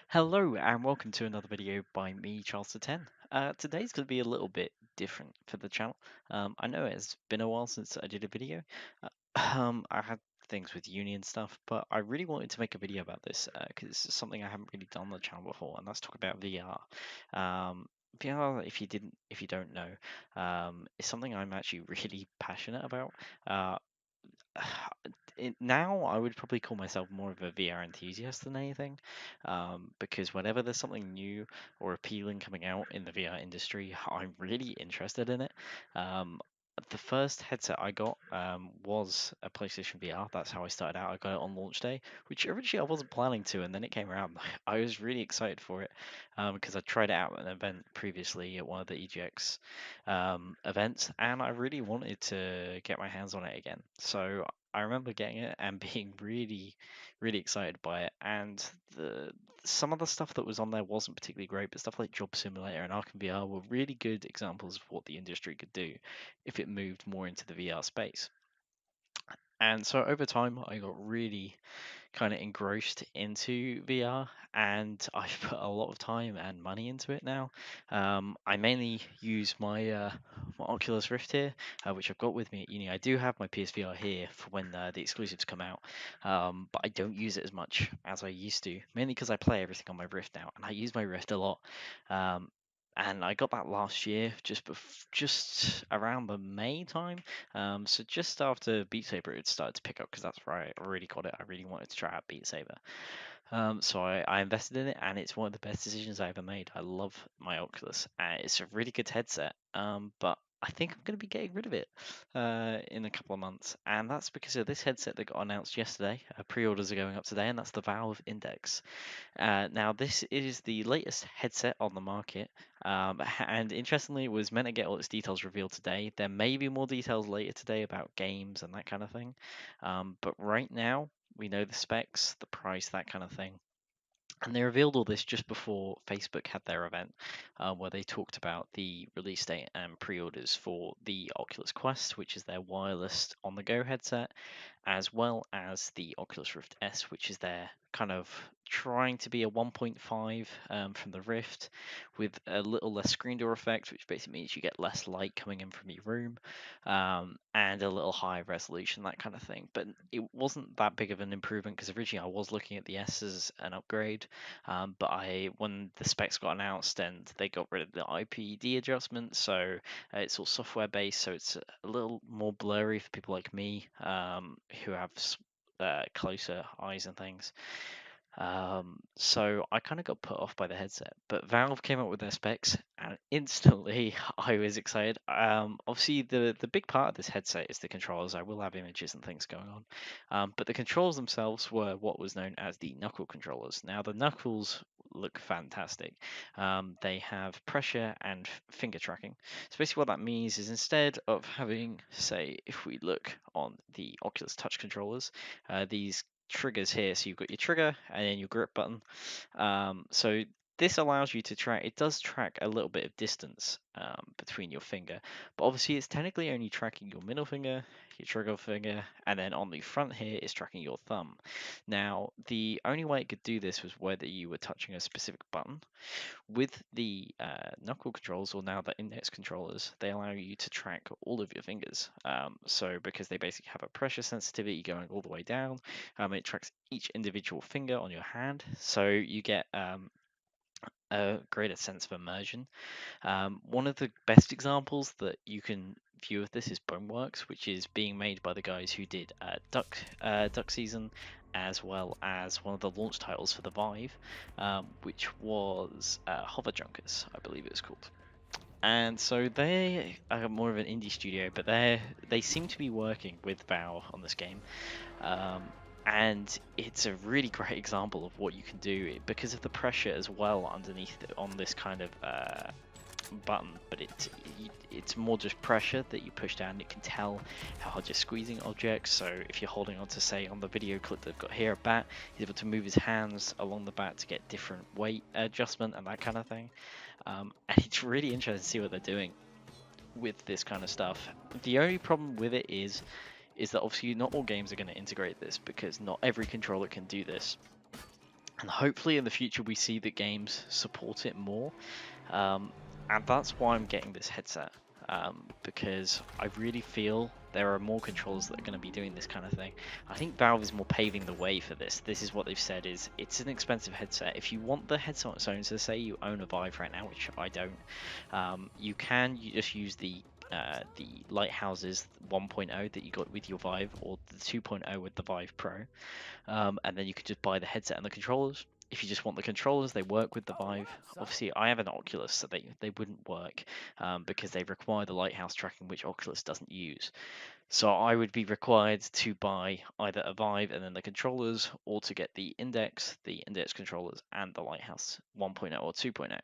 Hello and welcome to another video by me, Charles10. Today's going to be a little bit different for the channel. I know it's been a while since I did a video. I had things with uni and stuff, but I really wanted to make a video about this because it's something I haven't really done on the channel before, and let's talk about VR. VR, if you don't know, is something I'm actually really passionate about. Uh, now I would probably call myself more of a VR enthusiast than anything, because whenever there's something new or appealing coming out in the VR industry, I'm really interested in it. Um, the first headset I got was a PlayStation VR. That's how I started out. I got it on launch day, which originally I wasn't planning to, and then it came around. I was really excited for it because I tried it out at an event previously at one of the EGX events, and I really wanted to get my hands on it again. So I remember getting it and being really, really excited by it. And the some of the stuff that was on there wasn't particularly great, but stuff like Job Simulator and Arkham VR were really good examples of what the industry could do if it moved more into the VR space. And so over time, I got really kind of engrossed into VR, and I've put a lot of time and money into it now. I mainly use my Oculus Rift here, which I've got with me at uni. I do have my PSVR here for when the exclusives come out, but I don't use it as much as I used to, mainly because I play everything on my Rift now, and I use my Rift a lot. Um, and I got that last year, just around the May time, so just after Beat Saber it started to pick up because that's where I already got it. I really wanted to try out Beat Saber. So I invested in it, and it's one of the best decisions I ever made. I love my Oculus. It's a really good headset, but I think I'm going to be getting rid of it in a couple of months, and that's because of this headset that got announced yesterday. Pre-orders are going up today, and that's the Valve Index. Now, this is the latest headset on the market, and interestingly, it was meant to get all its details revealed today. There may be more details later today about games and that kind of thing, but right now, we know the specs, the price, that kind of thing. And they revealed all this just before Facebook had their event, where they talked about the release date and pre orders for the Oculus Quest, which is their wireless on the go headset, as well as the Oculus Rift S, which is their kind of trying to be a 1.5 from the Rift with a little less screen door effect, which basically means you get less light coming in from your room, and a little higher resolution, that kind of thing. But it wasn't that big of an improvement because originally I was looking at the S as an upgrade, but when the specs got announced and they got rid of the IPD adjustment, so it's all software based, so it's a little more blurry for people like me who have closer eyes and things. So I kind of got put off by the headset, but Valve came up with their specs, and instantly I was excited. Obviously, the big part of this headset is the controllers. I will have images and things going on, but the controls themselves were what was known as the knuckle controllers. Now the knuckles look fantastic. They have pressure and finger tracking. So basically, what that means is instead of having, say, if we look on the Oculus Touch controllers, these triggers here. So you've got your trigger and then your grip button. So this allows you to track. It does track a little bit of distance between your finger, but obviously it's technically only tracking your middle finger, your trigger finger, and then on the front here is tracking your thumb. Now, the only way it could do this was whether you were touching a specific button. With the knuckle controls, or now the index controllers, they allow you to track all of your fingers. So because they basically have a pressure sensitivity going all the way down, it tracks each individual finger on your hand. So you get a greater sense of immersion. One of the best examples that you can view of this is Boneworks, which is being made by the guys who did Duck Season, as well as one of the launch titles for the Vive, which was Hover Junkers, I believe it was called. And so they are more of an indie studio, but they seem to be working with Valve on this game. Um, and it's a really great example of what you can do because of the pressure as well underneath on this kind of button, but it's more just pressure that you push down. It can tell how hard you're squeezing objects. So if you're holding on to, say, on the video clip they've got here, a bat, he's able to move his hands along the bat to get different weight adjustment and that kind of thing. And it's really interesting to see what they're doing with this kind of stuff. The only problem with it is that obviously not all games are going to integrate this because not every controller can do this. And hopefully in the future we see that games support it more. Um, and that's why I'm getting this headset, because I really feel there are more controllers that are going to be doing this kind of thing. I think Valve is more paving the way for this. This is what they've said: is it's an expensive headset. If you want the headset on its own, so say you own a Vive right now, which I don't, you just use the Lighthouses 1.0 that you got with your Vive, or the 2.0 with the Vive Pro, and then you can just buy the headset and the controllers. If you just want the controllers, they work with the Vive. Obviously, I have an Oculus, so they wouldn't work, because they require the Lighthouse tracking, which Oculus doesn't use. So I would be required to buy either a Vive and then the controllers, or to get the Index controllers, and the Lighthouse 1.0 or 2.0.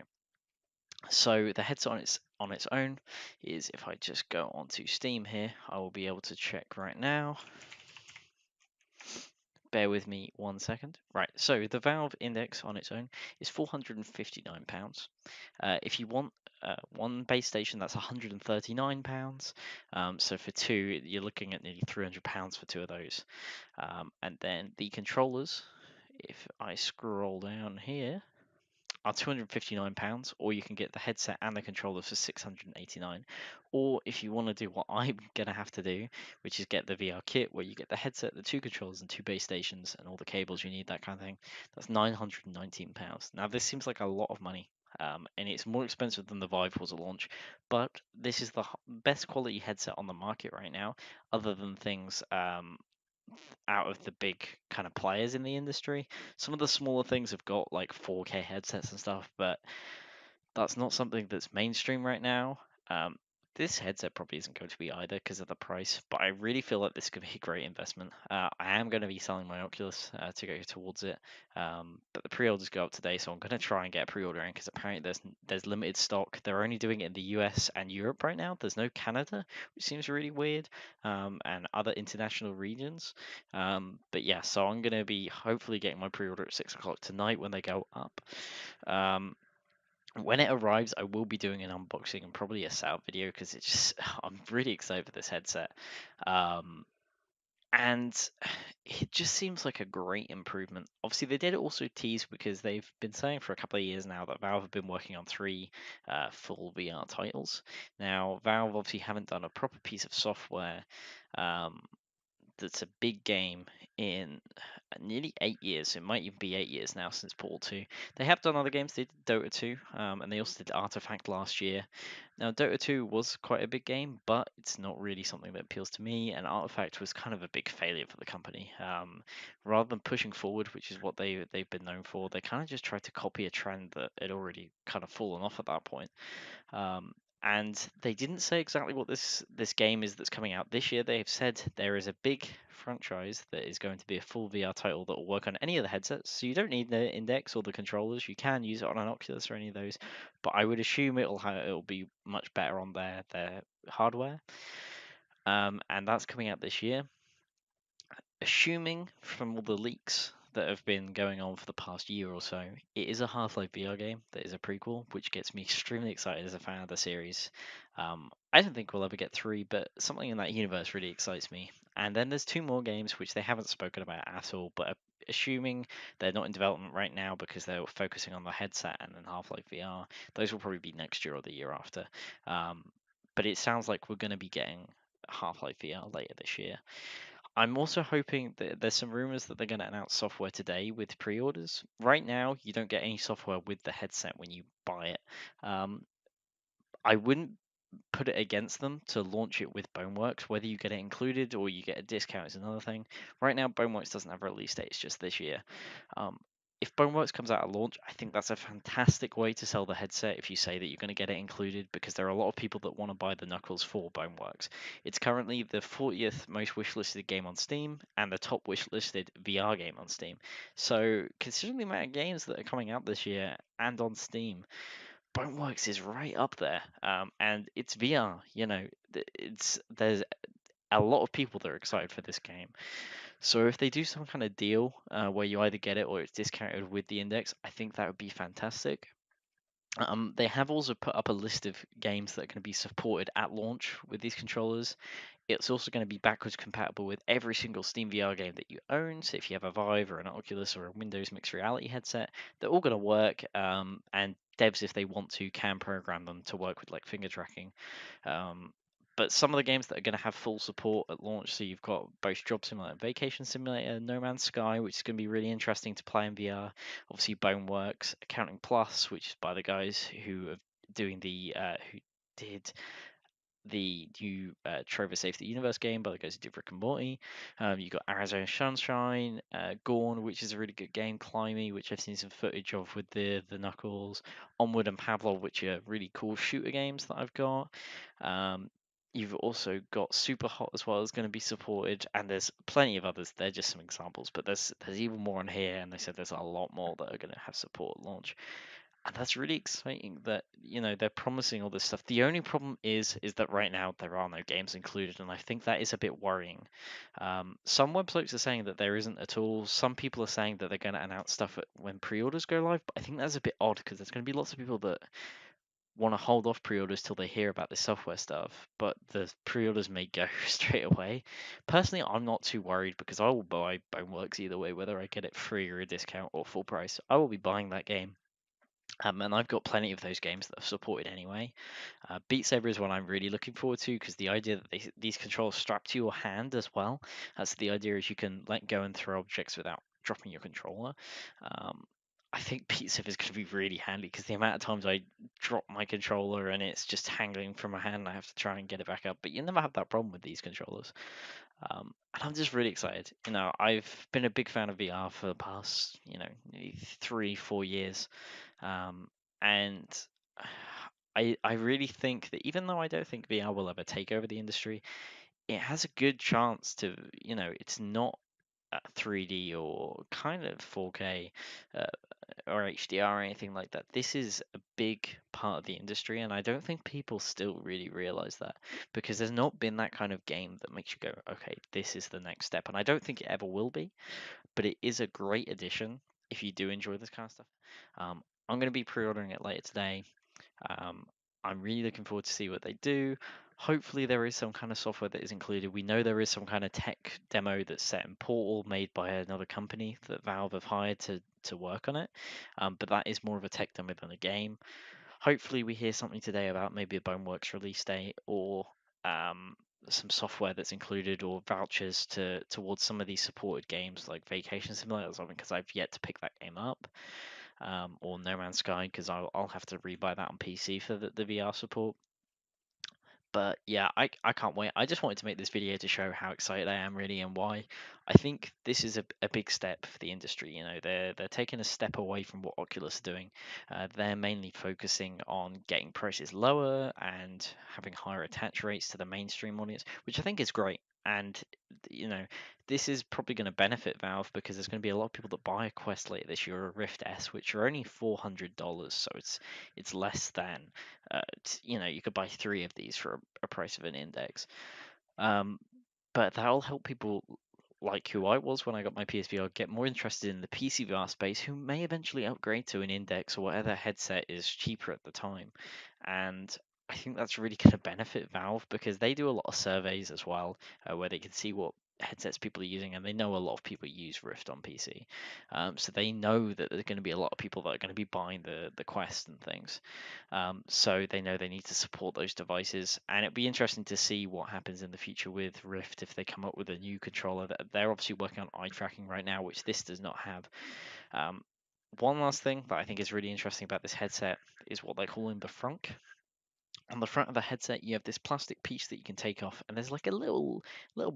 So the headset on its own is, if I just go onto Steam here, I will be able to check right now. Bear with me 1 second. Right, so the Valve Index on its own is £459. If you want one base station, that's £139. So for two, you're looking at nearly £300 for two of those. And then the controllers, if I scroll down here, are £259, or you can get the headset and the controllers for £689. Or if you want to do what I'm gonna have to do, which is get the VR kit, where you get the headset, the two controllers, and two base stations, and all the cables you need, that kind of thing, that's £919. Now this seems like a lot of money. And it's more expensive than the Vive was at launch, but this is the best quality headset on the market right now, other than things out of the big kind of players in the industry. Some of the smaller things have got like 4K headsets and stuff, but that's not something that's mainstream right now. Um, this headset probably isn't going to be either because of the price, but I really feel like this could be a great investment. I am going to be selling my Oculus to go towards it, but the pre-orders go up today, so I'm going to try and get a pre-order in because apparently there's limited stock. They're only doing it in the US and Europe right now. There's no Canada, which seems really weird, and other international regions. But yeah, so I'm going to be hopefully getting my pre-order at 6 o'clock tonight when they go up. Um, when it arrives, I will be doing an unboxing and probably a setup video because it's just I'm really excited for this headset, um, and it just seems like a great improvement. Obviously, they did also tease because they've been saying for a couple of years now that Valve have been working on three full VR titles. Now, Valve obviously haven't done a proper piece of software. Um, that's a big game in nearly 8 years. It might even be 8 years now since Portal 2. They have done other games. They did Dota 2, and they also did Artifact last year. Now, Dota 2 was quite a big game, but it's not really something that appeals to me, and Artifact was kind of a big failure for the company. Rather than pushing forward, which is what they've been known for, they kind of just tried to copy a trend that had already kind of fallen off at that point. Um, and they didn't say exactly what this game is that's coming out this year. They've said there is a big franchise that is going to be a full VR title that will work on any of the headsets. So you don't need the Index or the controllers. You can use it on an Oculus or any of those. But I would assume it'll be much better on their hardware. And that's coming out this year. Assuming from all the leaks that have been going on for the past year or so, it is a Half-Life VR game that is a prequel, which gets me extremely excited as a fan of the series. I don't think we'll ever get three, but something in that universe really excites me. And then there's two more games which they haven't spoken about at all, but assuming they're not in development right now because they're focusing on the headset and then Half-Life VR, those will probably be next year or the year after. But it sounds like we're going to be getting Half-Life VR later this year. I'm also hoping that there's some rumors that they're going to announce software today with pre-orders. Right now, you don't get any software with the headset when you buy it. Um, I wouldn't put it against them to launch it with Boneworks. Whether you get it included or you get a discount is another thing. Right now, Boneworks doesn't have a release date; it's just this year. Um, if Boneworks comes out at launch, I think that's a fantastic way to sell the headset if you say that you're going to get it included, because there are a lot of people that want to buy the Knuckles for Boneworks. It's currently the 40th most wishlisted game on Steam and the top wishlisted VR game on Steam. So, considering the amount of games that are coming out this year and on Steam, Boneworks is right up there. And it's VR. There's a lot of people that are excited for this game. So if they do some kind of deal where you either get it or it's discounted with the Index, I think that would be fantastic. They have also put up a list of games that are going to be supported at launch with these controllers. It's also going to be backwards compatible with every single Steam VR game that you own. So if you have a Vive or an Oculus or a Windows mixed reality headset, they're all going to work. And devs, if they want to, can program them to work with like finger tracking. Um, but some of the games that are going to have full support at launch, so you've got both Job Simulator, Vacation Simulator, No Man's Sky, which is going to be really interesting to play in VR. Obviously, Boneworks, Accounting Plus, which is by the guys who are doing who did the new Trover Save the Universe game by the guys who did Rick and Morty. You got Arizona Sunshine, Gorn, which is a really good game, Climby, which I've seen some footage of with the Knuckles, Onward and Pavlov, which are really cool shooter games that I've got. Um, You've also got Super Hot as well as going to be supported, and there's plenty of others. They're just some examples, but there's even more on here, and they said there's a lot more that are going to have support at launch. And that's really exciting that, they're promising all this stuff. The only problem is that right now there are no games included, and I think that is a bit worrying. Some websites are saying that there isn't at all. Some people are saying that they're going to announce stuff when pre-orders go live, but I think that's a bit odd because there's going to be lots of people that want to hold off pre-orders till they hear about this software stuff, but the pre-orders may go straight away. Personally, I'm not too worried because I will buy Boneworks either way, whether I get it free or a discount or full price. I will be buying that game. And I've got plenty of those games that are supported anyway. Beat Saber is one I'm really looking forward to because the idea that these controls strap to your hand as well. That's the idea is you can let go and throw objects without dropping your controller. Um, I think Beat Saber is going to be really handy because the amount of times I drop my controller and it's just hanging from my hand, and I have to try and get it back up. But you never have that problem with these controllers. And I'm just really excited. I've been a big fan of VR for the past, maybe 3, 4 years. Um, and I really think that even though I don't think VR will ever take over the industry, it has a good chance to, it's not 3D or kind of 4K uh, or HDR or anything like that. This is a big part of the industry, and I don't think people still really realize that because there's not been that kind of game that makes you go, okay, this is the next step. And I don't think it ever will be, but it is a great addition if you do enjoy this kind of stuff. I'm going to be pre-ordering it later today. Um, I'm really looking forward to see what they do. Hopefully, there is some kind of software that is included. We know there is some kind of tech demo that's set in Portal, made by another company that Valve have hired to work on it. But that is more of a tech demo than a game. Hopefully, we hear something today about maybe a Boneworks release date or um, some software that's included or vouchers towards some of these supported games like Vacation Simulator or something because I've yet to pick that game up, or No Man's Sky because I'll have to rebuy that on PC for the VR support. But yeah, I can't wait. I just wanted to make this video to show how excited I am really and why I think this is a big step for the industry. They're taking a step away from what Oculus are doing. They're mainly focusing on getting prices lower and having higher attach rates to the mainstream audience, which I think is great. And you know, this is probably going to benefit Valve because there's going to be a lot of people that buy a Quest later this year, or a Rift S, which are only $400, so it's less than you could buy three of these for a price of an index. Um, but that'll help people like who I was when I got my PSVR get more interested in the PC VR space, who may eventually upgrade to an index or whatever headset is cheaper at the time. And I think that's really going to benefit Valve because they do a lot of surveys as well, where they can see what headsets people are using, and they know a lot of people use Rift on PC. So they know that there's going to be a lot of people that are going to be buying the Quest and things. So they know they need to support those devices, and it'll be interesting to see what happens in the future with Rift if they come up with a new controller. They're obviously working on eye tracking right now, which this does not have. Um, One last thing that I think is really interesting about this headset is what they call in the frunk. On the front of the headset, you have this plastic piece that you can take off, and there's like a little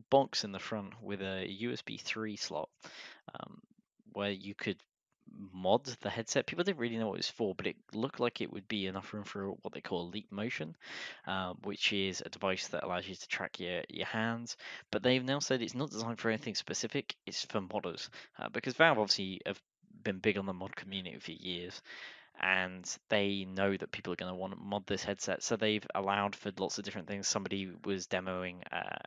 box in the front with a USB 3 slot, um, where you could mod the headset. People didn't really know what it was for, but it looked like it would be enough room for what they call Leap Motion, which is a device that allows you to track your hands. But they've now said it's not designed for anything specific, it's for modders. Because Valve obviously have been big on the mod community for years, and they know that people are going to want to mod this headset, so they've allowed for lots of different things. Somebody was demoing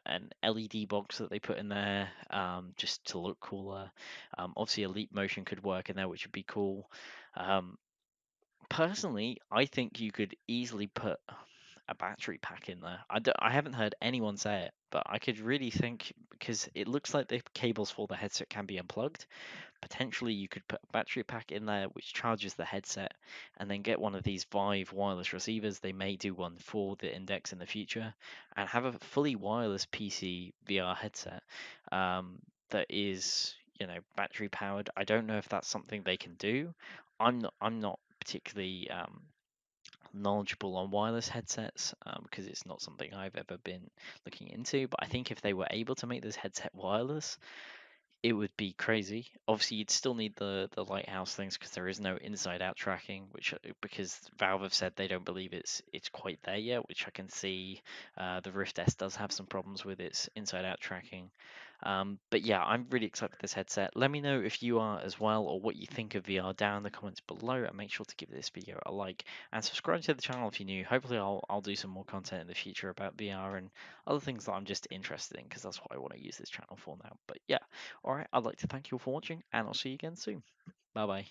an LED box that they put in there, just to look cooler. Obviously, a Leap Motion could work in there, which would be cool. Um, Personally, I think you could easily put a battery pack in there. I haven't heard anyone say it, but I could really think because it looks like the cables for the headset can be unplugged. Potentially, you could put a battery pack in there which charges the headset, and then get one of these Vive wireless receivers. They may do one for the Index in the future, and have a fully wireless PC VR headset that is, battery powered. I don't know if that's something they can do. I'm not particularly knowledgeable on wireless headsets because it's not something I've ever been looking into. But I think if they were able to make this headset wireless, it would be crazy. Obviously, you'd still need the lighthouse things because there is no inside out tracking, which because Valve have said they don't believe it's quite there yet, which I can see. The Rift S does have some problems with its inside out tracking. But yeah, I'm really excited for this headset. Let me know if you are as well, or what you think of VR down in the comments below, and make sure to give this video a like and subscribe to the channel if you're new. Hopefully, I'll do some more content in the future about VR and other things that I'm just interested in because that's what I want to use this channel for now. But yeah. All right, I'd like to thank you all for watching, and I'll see you again soon. Bye bye.